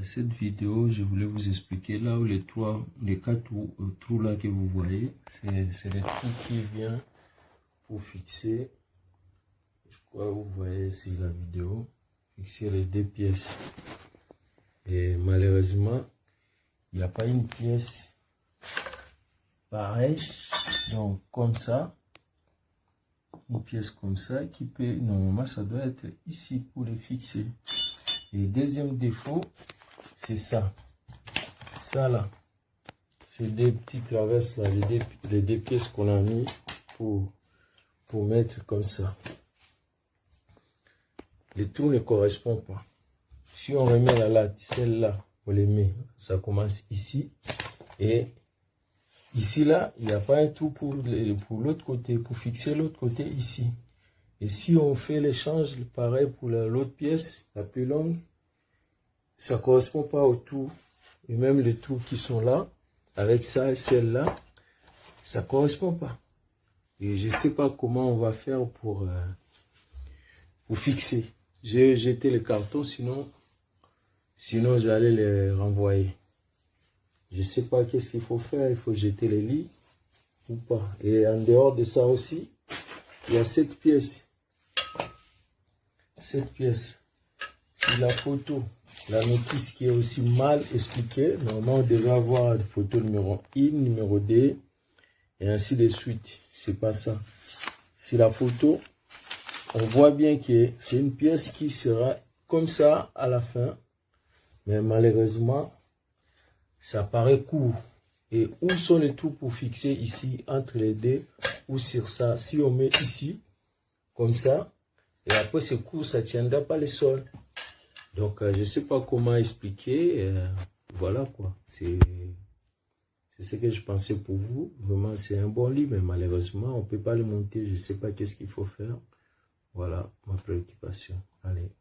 Cette vidéo, je voulais vous expliquer là où les quatre trous là que vous voyez, c'est les trous qui viennent pour fixer, je crois que vous voyez ici la vidéo, fixer les deux pièces. Et malheureusement, il n'y a pas une pièce pareille, donc comme ça, une pièce comme ça qui peut, normalement ça doit être ici pour les fixer. Et deuxième défaut, c'est ça. Ça là, c'est des petits traverses là, les deux pièces qu'on a mis pour mettre comme ça. Les trous ne correspondent pas. Si on remet la latte, celle-là, on les met, ça commence ici. Et ici là, il n'y a pas un trou pour l'autre côté, pour fixer l'autre côté ici. Et si on fait l'échange, pareil pour l'autre pièce, la plus longue, ça ne correspond pas au trou. Et même les trous qui sont là, avec ça et celle-là, ça ne correspond pas. Et je ne sais pas comment on va faire pour fixer. J'ai jeté les cartons, sinon j'allais les renvoyer. Je ne sais pas qu'est-ce qu'il faut faire. Il faut jeter les lits ou pas. Et en dehors de ça aussi, il y a cette pièce. Cette pièce, c'est la photo. La notice qui est aussi mal expliquée. Normalement, on devait avoir la photo numéro 1, numéro 2, et ainsi de suite. C'est pas ça. C'est la photo. On voit bien que c'est une pièce qui sera comme ça à la fin. Mais malheureusement, ça paraît court. Et où sont les trous pour fixer ici, entre les deux, ou sur ça? Si on met ici, comme ça, et après c'est court, ça ne tiendra pas le sol. Donc, je ne sais pas comment expliquer. Voilà quoi. C'est ce que je pensais pour vous. Vraiment, c'est un bon livre, mais malheureusement, on ne peut pas le monter. Je ne sais pas qu'est-ce qu'il faut faire. Voilà ma préoccupation. Allez.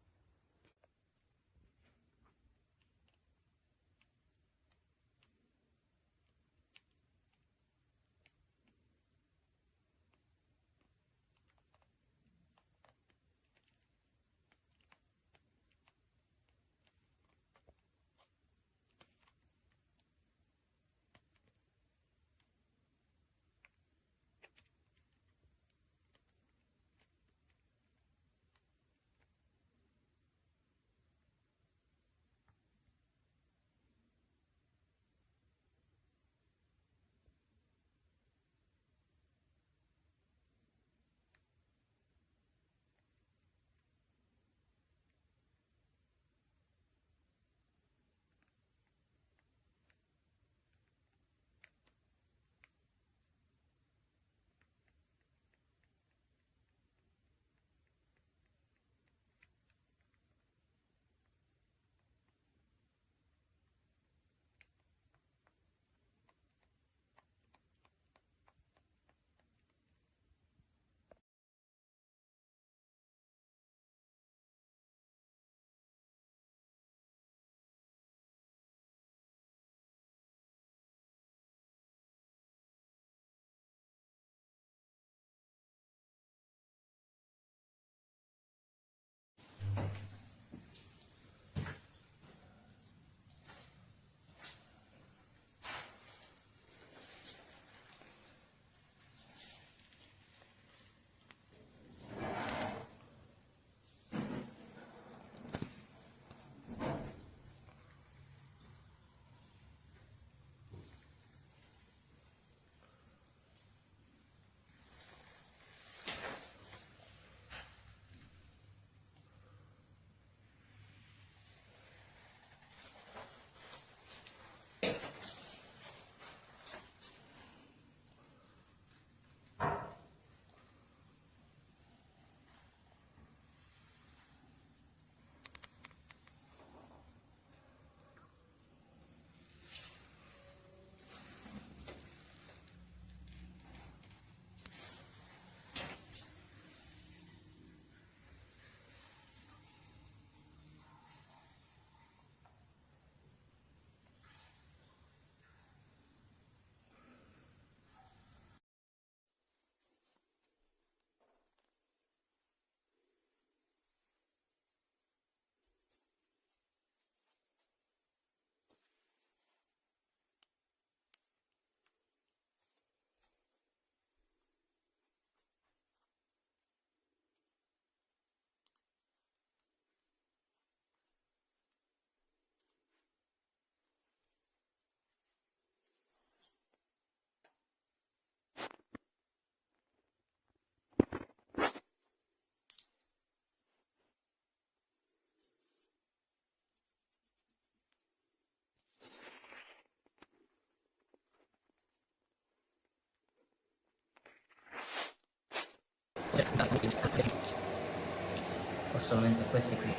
solamente queste qui.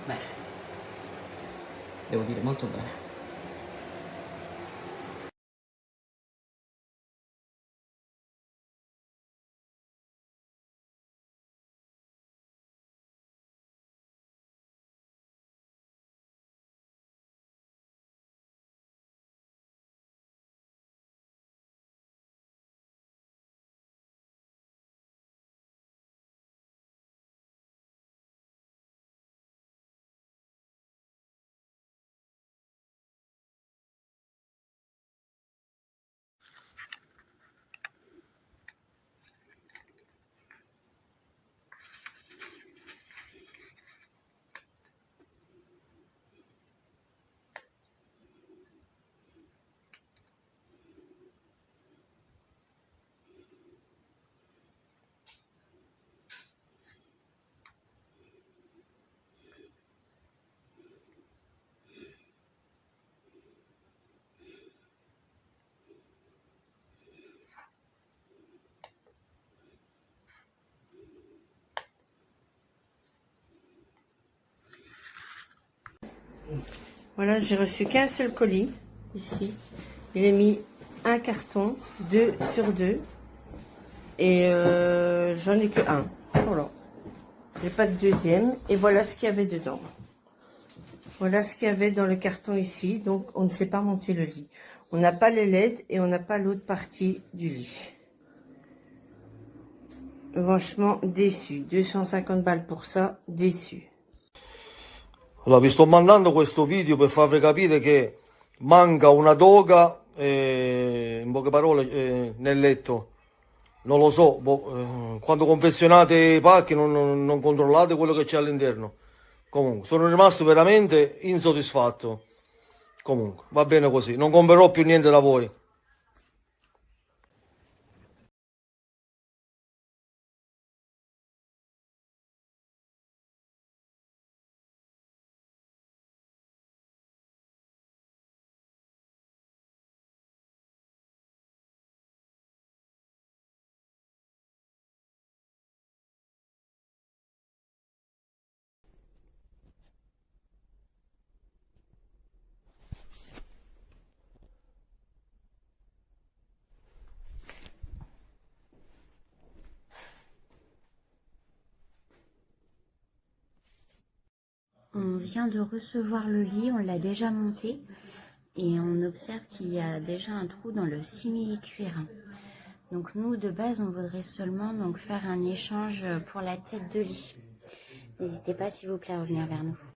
Bene, devo dire molto bene. Voilà, j'ai reçu qu'un seul colis, ici. Il est mis un carton, 2 sur 2. Et j'en ai que un. Voilà. J'ai pas de deuxième. Et voilà ce qu'il y avait dedans. Voilà ce qu'il y avait dans le carton ici. Donc, on ne sait pas monter le lit. On n'a pas les LED et on n'a pas l'autre partie du lit. Franchement, déçu. 250 balles pour ça, déçu. Allora, vi sto mandando questo video per farvi capire che manca una doga, in poche parole, nel letto. Non lo so, quando confezionate i pacchi non controllate quello che c'è all'interno. Comunque, sono rimasto veramente insoddisfatto. Comunque, va bene così, non comprerò più niente da voi. On vient de recevoir le lit, on l'a déjà monté et on observe qu'il y a déjà un trou dans le simili-cuir. Donc nous, de base, on voudrait seulement donc faire un échange pour la tête de lit. N'hésitez pas, s'il vous plaît, à revenir vers nous.